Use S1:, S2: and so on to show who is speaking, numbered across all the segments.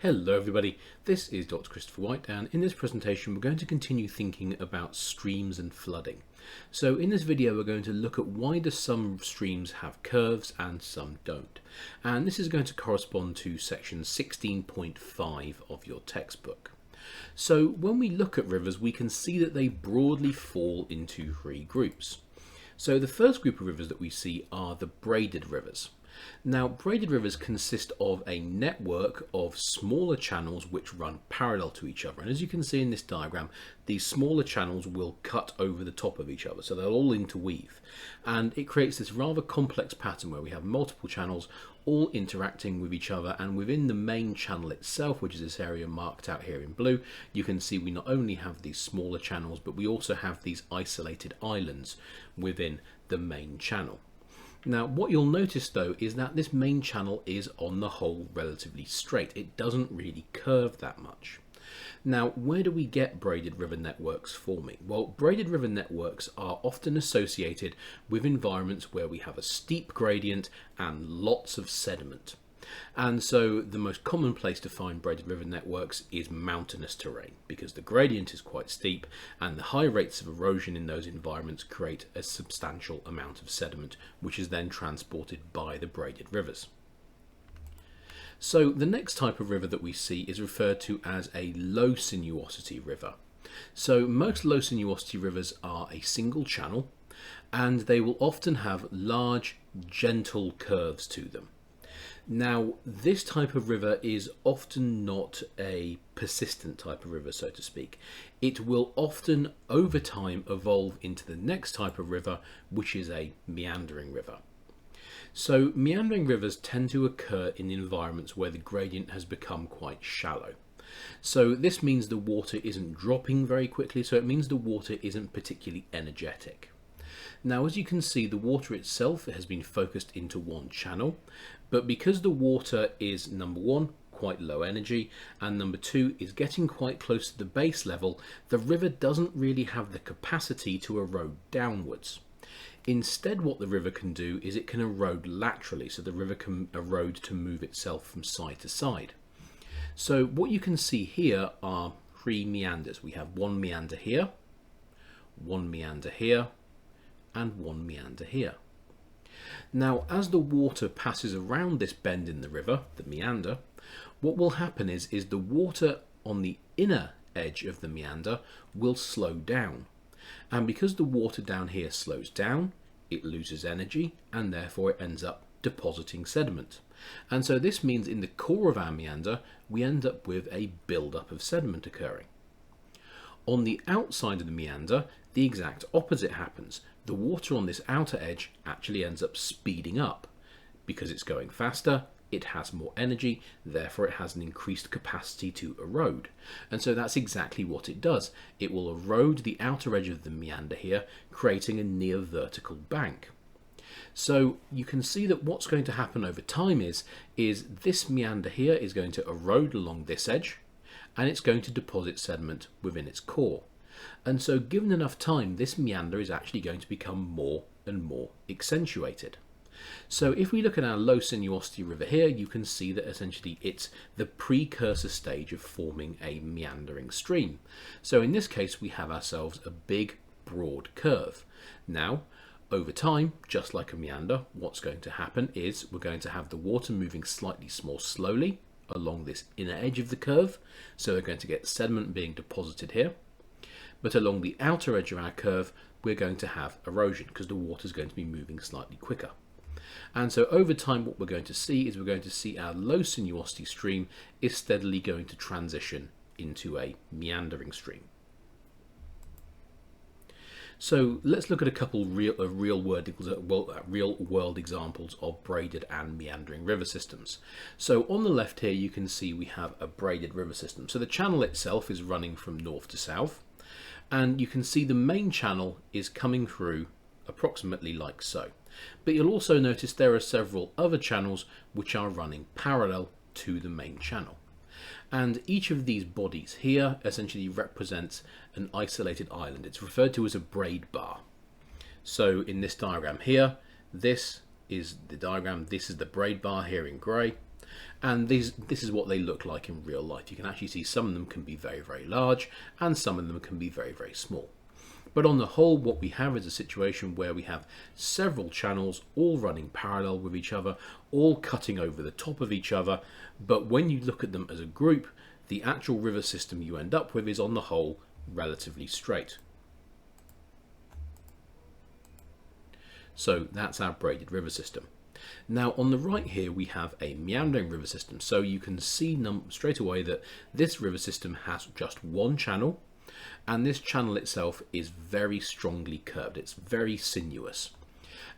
S1: Hello everybody, this is Dr. Christopher White, and in this presentation we're going to continue thinking about streams and flooding. So in this video we're going to look at why do some streams have curves and some don't. And this is going to correspond to section 16.5 of your textbook. So when we look at rivers we can see that they broadly fall into three groups. So the first group of rivers that we see are the braided rivers. Now, braided rivers consist of a network of smaller channels which run parallel to each other. And as you can see in this diagram, these smaller channels will cut over the top of each other, so they'll all interweave. And it creates this rather complex pattern where we have multiple channels all interacting with each other, and within the main channel itself, which is this area marked out here in blue, you can see we not only have these smaller channels, but we also have these isolated islands within the main channel. Now what you'll notice though is that this main channel is on the whole relatively straight. It doesn't really curve that much. Now where do we get braided river networks forming? Well, braided river networks are often associated with environments where we have a steep gradient and lots of sediment. And so the most common place to find braided river networks is mountainous terrain, because the gradient is quite steep and the high rates of erosion in those environments create a substantial amount of sediment, which is then transported by the braided rivers. So the next type of river that we see is referred to as a low sinuosity river. So most low sinuosity rivers are a single channel, and they will often have large, gentle curves to them. Now, this type of river is often not a persistent type of river, so to speak. It will often, over time, evolve into the next type of river, which is a meandering river. So, meandering rivers tend to occur in environments where the gradient has become quite shallow. So this means the water isn't dropping very quickly, so it means the water isn't particularly energetic. Now, as you can see, the water itself has been focused into one channel, but because the water is, number one, quite low energy, and number two, is getting quite close to the base level, the river doesn't really have the capacity to erode downwards. Instead, what the river can do is it can erode laterally, so the river can erode to move itself from side to side. So what you can see here are three meanders. We have one meander here, one meander here, and one meander here. Now, as the water passes around this bend in the river, the meander, what will happen is the water on the inner edge of the meander will slow down. And because the water down here slows down, it loses energy and therefore it ends up depositing sediment. And so this means in the core of our meander, we end up with a build-up of sediment occurring. On the outside of the meander, the exact opposite happens. The water on this outer edge actually ends up speeding up. Because it's going faster, it has more energy, therefore it has an increased capacity to erode. And so that's exactly what it does. It will erode the outer edge of the meander here, creating a near vertical bank. So you can see that what's going to happen over time is this meander here is going to erode along this edge, and it's going to deposit sediment within its core. And so given enough time, this meander is actually going to become more and more accentuated. So if we look at our low sinuosity river here, you can see that essentially it's the precursor stage of forming a meandering stream. So in this case, we have ourselves a big, broad curve. Now, over time, just like a meander, what's going to happen is we're going to have the water moving slightly more slowly along this inner edge of the curve. So we're going to get sediment being deposited here. But along the outer edge of our curve, we're going to have erosion because the water is going to be moving slightly quicker. And so over time, what we're going to see is we're going to see our low sinuosity stream is steadily going to transition into a meandering stream. So let's look at a couple real world examples of braided and meandering river systems. So on the left here, you can see we have a braided river system. So the channel itself is running from north to south. And you can see the main channel is coming through approximately like so. But you'll also notice there are several other channels which are running parallel to the main channel. And each of these bodies here essentially represents an isolated island. It's referred to as a braid bar. So in this diagram here, this is the diagram, this is the braid bar here in grey. And this is what they look like in real life. You can actually see some of them can be very, very large, and some of them can be very, very small. But on the whole, what we have is a situation where we have several channels all running parallel with each other, all cutting over the top of each other. But when you look at them as a group, the actual river system you end up with is on the whole relatively straight. So that's our braided river system. Now on the right here we have a meandering river system. So you can see straight away that this river system has just one channel, and this channel itself is very strongly curved. It's very sinuous.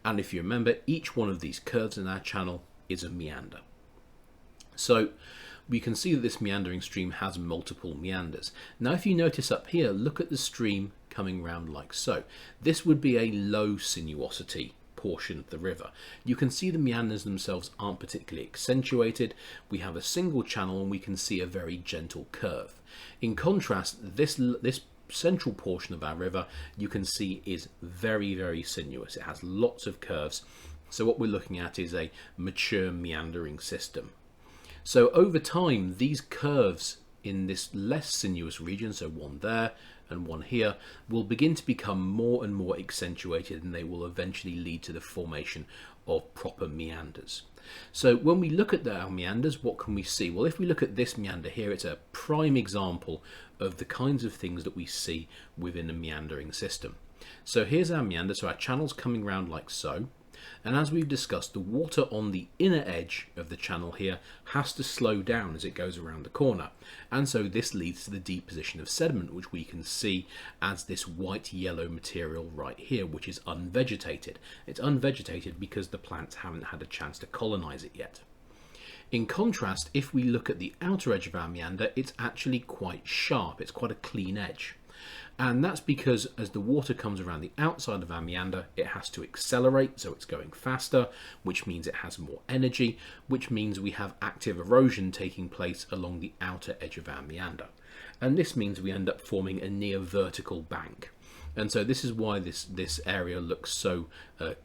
S1: And if you remember, each one of these curves in our channel is a meander. So we can see that this meandering stream has multiple meanders. Now if you notice up here, look at the stream coming round like so. This would be a low sinuosity portion of the river. You can see the meanders themselves aren't particularly accentuated. We have a single channel and we can see a very gentle curve. In contrast, this central portion of our river you can see is very, very sinuous. It has lots of curves. So what we're looking at is a mature meandering system. So over time, these curves in this less sinuous region, so one there and one here, will begin to become more and more accentuated, and they will eventually lead to the formation of proper meanders. So when we look at our meanders, what can we see? Well, if we look at this meander here, it's a prime example of the kinds of things that we see within a meandering system. So here's our meander, so our channel's coming round like so. And as we've discussed, the water on the inner edge of the channel here has to slow down as it goes around the corner. And so this leads to the deposition of sediment, which we can see as this white-yellow material right here, which is unvegetated. It's unvegetated because the plants haven't had a chance to colonize it yet. In contrast, if we look at the outer edge of our meander, it's actually quite sharp. It's quite a clean edge. And that's because as the water comes around the outside of our meander, it has to accelerate, so it's going faster, which means it has more energy, which means we have active erosion taking place along the outer edge of our meander. And this means we end up forming a near vertical bank. And so this is why this area looks so,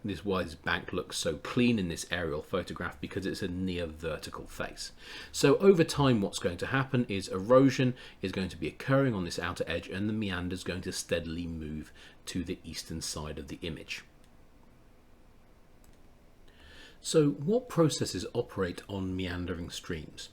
S1: this bank looks so clean in this aerial photograph, because it's a near vertical face. So over time, what's going to happen is erosion is going to be occurring on this outer edge, and the meander is going to steadily move to the eastern side of the image. So what processes operate on meandering streams?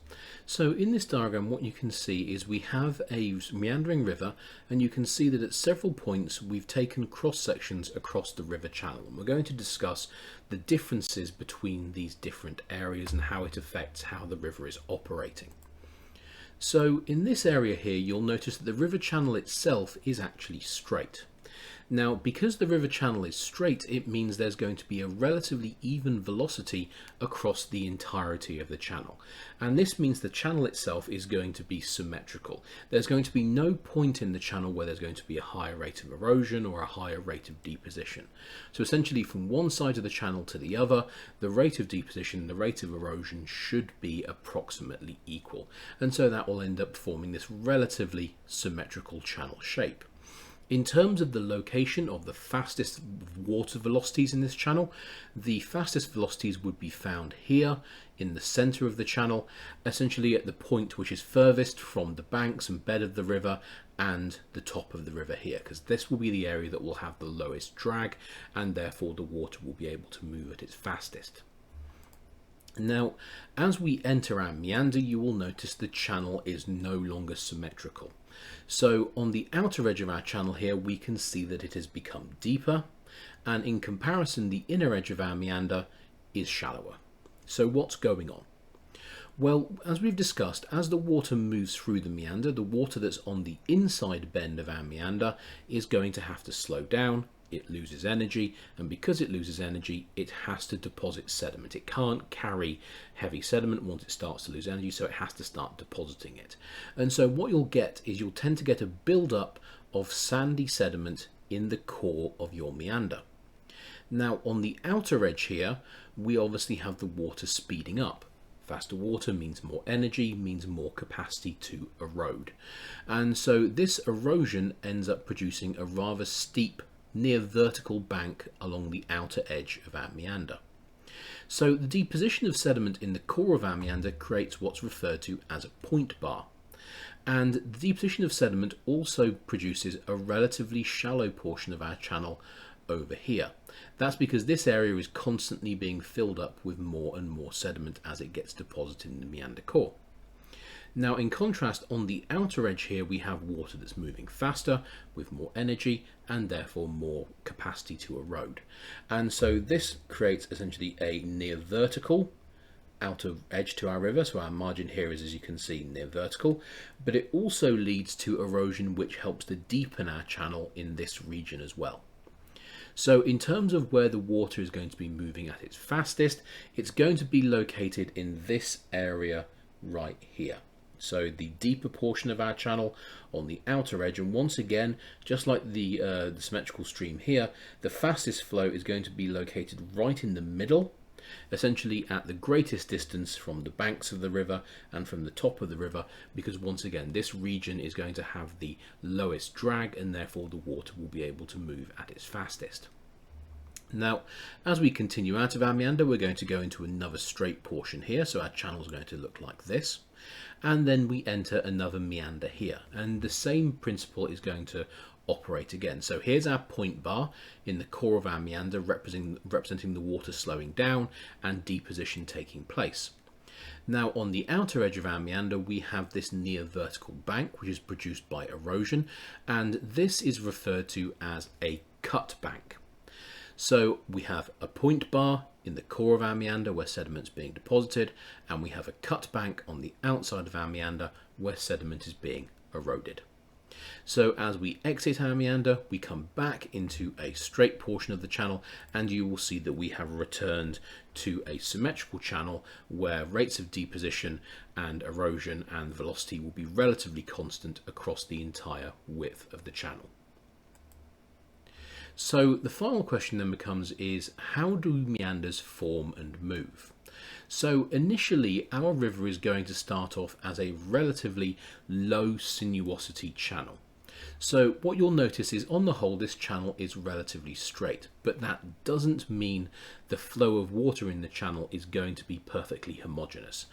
S1: So in this diagram, what you can see is we have a meandering river, and you can see that at several points we've taken cross sections across the river channel, and we're going to discuss the differences between these different areas and how it affects how the river is operating. So in this area here, you'll notice that the river channel itself is actually straight. Now, because the river channel is straight, it means there's going to be a relatively even velocity across the entirety of the channel. And this means the channel itself is going to be symmetrical. There's going to be no point in the channel where there's going to be a higher rate of erosion or a higher rate of deposition. So essentially from one side of the channel to the other, the rate of deposition and the rate of erosion should be approximately equal. And so that will end up forming this relatively symmetrical channel shape. In terms of the location of the fastest water velocities in this channel, the fastest velocities would be found here in the center of the channel, essentially at the point which is furthest from the banks and bed of the river and the top of the river here, because this will be the area that will have the lowest drag, and therefore the water will be able to move at its fastest. Now, as we enter our meander, you will notice the channel is no longer symmetrical. So on the outer edge of our channel here, we can see that it has become deeper, and in comparison, the inner edge of our meander is shallower. So what's going on? Well, as we've discussed, as the water moves through the meander, the water that's on the inside bend of our meander is going to have to slow down. It loses energy, and because it loses energy, it has to deposit sediment. It can't carry heavy sediment once it starts to lose energy, so it has to start depositing it. And so what you'll get is you'll tend to get a build-up of sandy sediment in the core of your meander. Now, on the outer edge here, we obviously have the water speeding up. Faster water means more energy, means more capacity to erode. And so this erosion ends up producing a rather steep near vertical bank along the outer edge of our meander. So the deposition of sediment in the core of our meander creates what's referred to as a point bar. And the deposition of sediment also produces a relatively shallow portion of our channel over here. That's because this area is constantly being filled up with more and more sediment as it gets deposited in the meander core. Now, in contrast, on the outer edge here, we have water that's moving faster with more energy and therefore more capacity to erode. And so this creates essentially a near vertical outer edge to our river. So our margin here is, as you can see, near vertical, but it also leads to erosion which helps to deepen our channel in this region as well. So in terms of where the water is going to be moving at its fastest, it's going to be located in this area right here. So the deeper portion of our channel on the outer edge, and once again, just like the symmetrical stream here, the fastest flow is going to be located right in the middle, essentially at the greatest distance from the banks of the river and from the top of the river, because once again this region is going to have the lowest drag and therefore the water will be able to move at its fastest. Now, as we continue out of our meander, we're going to go into another straight portion here, so our channel is going to look like this, and then we enter another meander here, and the same principle is going to operate again. So here's our point bar in the core of our meander, representing the water slowing down and deposition taking place. Now, on the outer edge of our meander, we have this near vertical bank which is produced by erosion, and this is referred to as a cut bank. So we have a point bar in the core of our meander where sediment's being deposited, and we have a cut bank on the outside of our meander where sediment is being eroded. So as we exit our meander, we come back into a straight portion of the channel, and you will see that we have returned to a symmetrical channel where rates of deposition and erosion and velocity will be relatively constant across the entire width of the channel. So the final question then becomes is, how do meanders form and move? So initially our river is going to start off as a relatively low sinuosity channel. So what you'll notice is on the whole this channel is relatively straight, but that doesn't mean the flow of water in the channel is going to be perfectly homogeneous.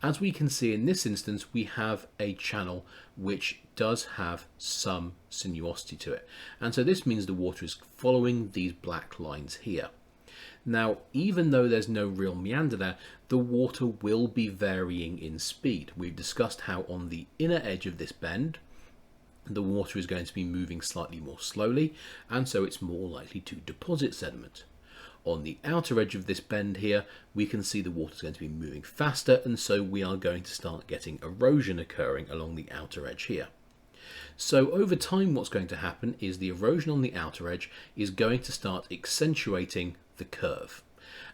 S1: As we can see in this instance, we have a channel which does have some sinuosity to it, and so this means the water is following these black lines here. Now, even though there's no real meander there, the water will be varying in speed. We've discussed how on the inner edge of this bend, the water is going to be moving slightly more slowly, and so it's more likely to deposit sediment. On the outer edge of this bend here, we can see the water is going to be moving faster, and so we are going to start getting erosion occurring along the outer edge here. So over time what's going to happen is the erosion on the outer edge is going to start accentuating the curve.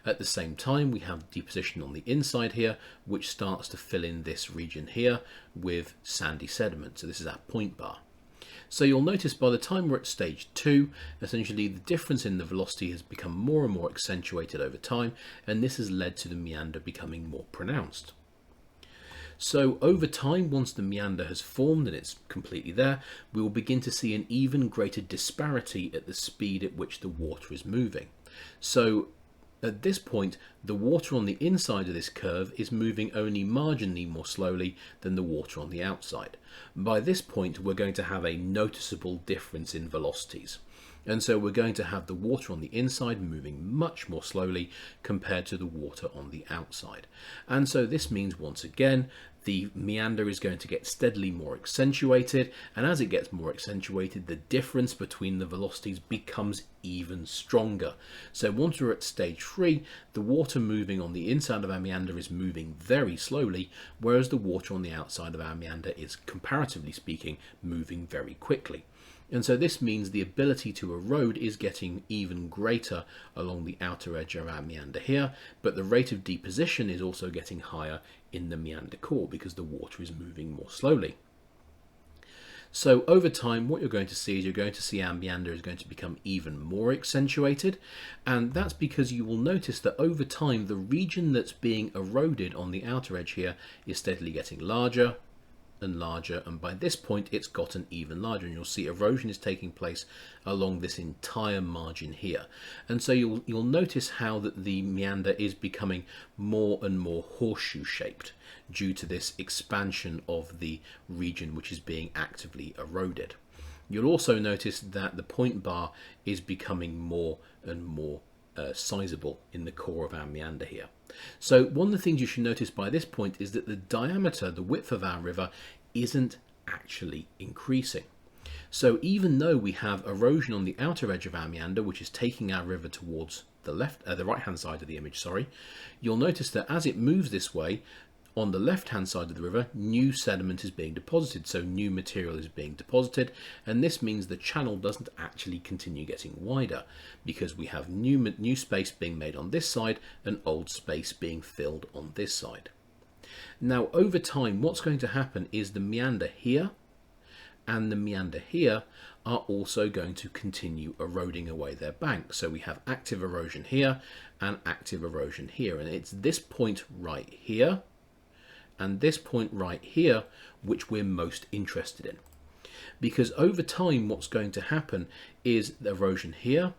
S1: At the same time, we have deposition on the inside here, which starts to fill in this region here with sandy sediment. So this is our point bar. So you'll notice by the time we're at stage 2, essentially the difference in the velocity has become more and more accentuated over time, and this has led to the meander becoming more pronounced. So over time, once the meander has formed and it's completely there, we will begin to see an even greater disparity at the speed at which the water is moving. So at this point, the water on the inside of this curve is moving only marginally more slowly than the water on the outside. By this point, we're going to have a noticeable difference in velocities. And so we're going to have the water on the inside moving much more slowly compared to the water on the outside. And so this means, once again, the meander is going to get steadily more accentuated, and as it gets more accentuated, the difference between the velocities becomes even stronger. So once we're at stage 3, the water moving on the inside of our meander is moving very slowly, whereas the water on the outside of our meander is, comparatively speaking, moving very quickly. And so this means the ability to erode is getting even greater along the outer edge of our meander here, but the rate of deposition is also getting higher in the meander core because the water is moving more slowly. So over time, what you're going to see is you're going to see our meander is going to become even more accentuated, and that's because you will notice that over time the region that's being eroded on the outer edge here is steadily getting larger and larger, and by this point it's gotten even larger, and you'll see erosion is taking place along this entire margin here. And so you'll notice how that the meander is becoming more and more horseshoe shaped due to this expansion of the region which is being actively eroded. You'll also notice that the point bar is becoming more and more sizable in the core of our meander here. So one of the things you should notice by this point is that the diameter, the width of our river, isn't actually increasing. So even though we have erosion on the outer edge of our meander, which is taking our river towards the right hand side of the image, you'll notice that as it moves this way, on the left hand side of the river, new sediment is being deposited, so new material is being deposited, and this means the channel doesn't actually continue getting wider because we have new space being made on this side and old space being filled on this side. Now over time, what's going to happen is the meander here and the meander here are also going to continue eroding away their bank. So we have active erosion here and active erosion here, and it's this point right here and this point right here which we're most interested in, because over time what's going to happen is the erosion here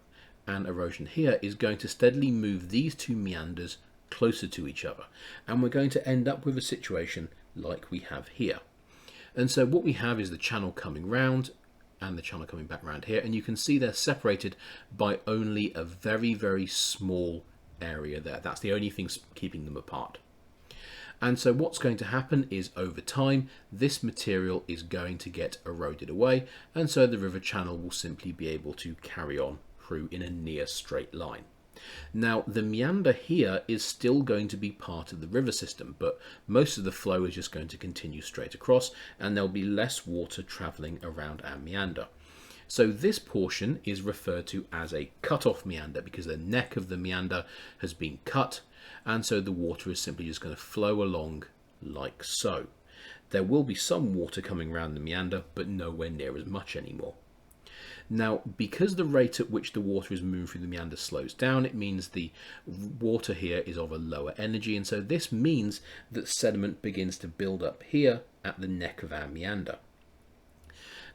S1: and erosion here is going to steadily move these two meanders closer to each other, and we're going to end up with a situation like we have here. And so what we have is the channel coming round and the channel coming back round here, and you can see they're separated by only a very, very small area there. That's the only thing keeping them apart. And so what's going to happen is over time this material is going to get eroded away, and so the river channel will simply be able to carry on through in a near straight line. Now the meander here is still going to be part of the river system, but most of the flow is just going to continue straight across, and there'll be less water travelling around our meander. So this portion is referred to as a cut-off meander because the neck of the meander has been cut, and so the water is simply just going to flow along like so. There will be some water coming around the meander, but nowhere near as much anymore. Now, because the rate at which the water is moving through the meander slows down, it means the water here is of a lower energy, and so this means that sediment begins to build up here at the neck of our meander.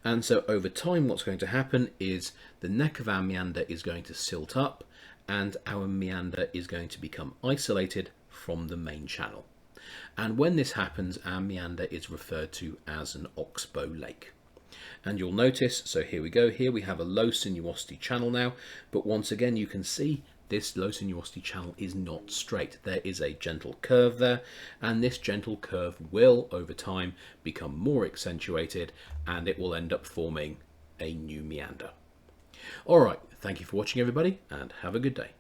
S1: And so over time what's going to happen is the neck of our meander is going to silt up, and our meander is going to become isolated from the main channel. And when this happens, our meander is referred to as an oxbow lake. And you'll notice, so here we go, here we have a low sinuosity channel now, but once again you can see this low sinuosity channel is not straight. There is a gentle curve there, and this gentle curve will over time become more accentuated, and it will end up forming a new meander. Alright, thank you for watching everybody, and have a good day.